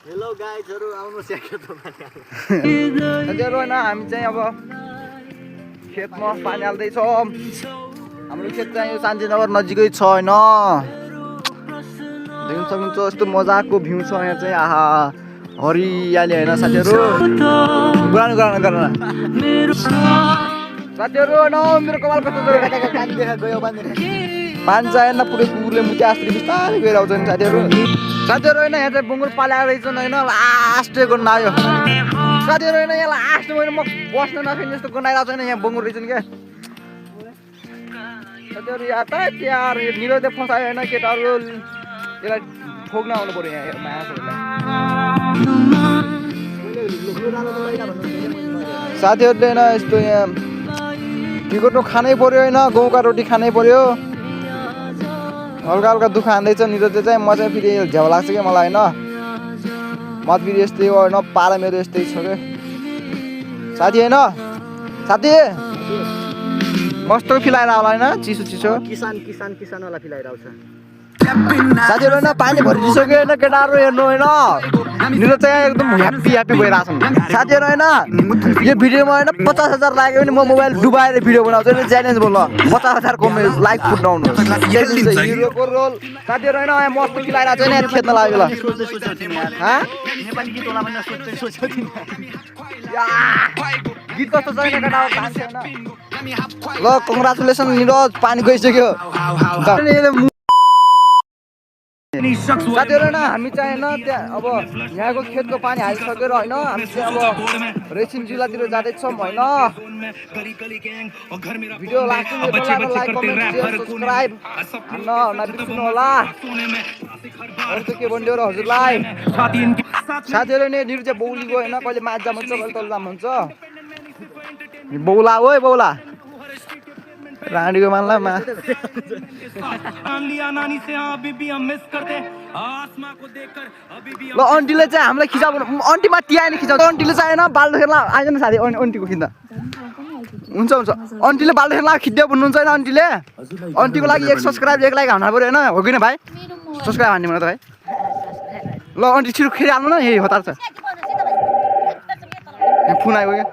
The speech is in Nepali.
हेलो गाइजहरु आउनुहोस् यहाँ खेतमा पानी हाल्नु। साथीहरु हैन हामी चाहिँ अब खेतमा पानी हाल्दै छौं। हाम्रो खेत चाहिँ यो शान्तिनगर नजिकै छ हैन। देख्न सक्नुहुन्छ यस्तो मजाको भ्यू छ यहाँ चाहिँ आहा हरियाली हैन साथीहरु। गुरान गर्न साथीहरु हैन मेरो कपाल कस्तो छ पानी देखा गयो भने पानी चाहिँ हैन पुरै कुकुरले मुते आस्त्री बिस्तारै गएर आउँछ नि साथीहरु। साथीहरु हैन यहाँ चाहिँ बुङ्गुर पालेको रहेछन् हैन लास्ट गर्न आयो। साथीहरु हैन यहाँ लास्ट मैले म बस्न नसक्ने जस्तो गर्न आइरहेको छैन यहाँ बुङ्गुर रहेछन् के। साथीहरु यहाँ त यार यो निरोधे फसायो हैन केटाहरु यसलाई ठोक्न आउनु पर्यो यहाँ माछाहरुलाई। साथीहरुले हैन यस्तो यहाँ टिकटो खानै पर्यो हैन गाउँका रोटी खानै पर्यो। हल्का हल्का दुःख हान्दैछ निरोधले चाहिँ म चाहिँ फेरि झ्याउ लाग्छ क्या मलाई हैन। म फेरि यस्तै हो हैन पारा मेरो यस्तै छ के साथी हैन। साथी कस्तो फिलाएर आउला हैन चिसो चिसो किसान वाला फिलाइराउँछ। साथीहरु हैन पानी भरिसक्यो हैन केटाहरु हेर्नु हैन निरो चाहिँ एकदम ह्याप्पी भइराछन्। साथीहरु हैन यो भिडियोमा हैन 50,000 लाग्यो भने म मोबाइल डुबाएर भिडियो बनाउँछु नि च्यालेन्ज बोल्नु 50,000 को लाइक फुट्नु हिरोको रोल। साथीहरु हैन यहाँ मस्त खिलाइराछ नि खेतमा लाग्यो ल नेपाली गीत होला भनेर सोच्दै थिएँ। गीत कस्तो छैन केटाहरु खान्छ हैन। ल कङ्ग्रेचुलेसन निरज पानी गइसक्यो। साथीहरु हैन हामी चाहिँ हैन त्यहाँ अब यहाँको खेतको पानी हालिसकेर हैन हामी चाहिँ अब रेसिम जिल्लातिर जाँदैछौँ हैन। भिडियो लाग्छ लाइक कमेन्ट शेयर सब्स्क्राइब न नबिर्सनु होला। अरु त के भन्दियो र हजुरलाई। साथीहरु नि निरु चाहिँ बौलीको हैन कहिले माझा हुन्छ कहिले तल्ला हुन्छ। बौला ओइ बौला रानीको मान्ला मा ल अन्टीले चाहिँ हामीलाई खिचाउ अन्टी माथि आएन खिचाउ अन्टीले चाहिँ हैन बाल्दो खेल्न आएन साथी अन्टीको खिच्दा हुन्छ अन्टीले बाल्दो खेल्न खिच्दै भन्नुहुन्छ हैन अन्टीले अन्टीको लागि 1 सब्स्क्राइब 1 लाइक हान्नु पर्यो हैन हो कि न भाइ सब्स्क्राइब हान्ने मलाई त भाइ। ल अन्टी छिटो खेलिहाल्नु न यही हतार छ यहाँ फोन आयो क्या।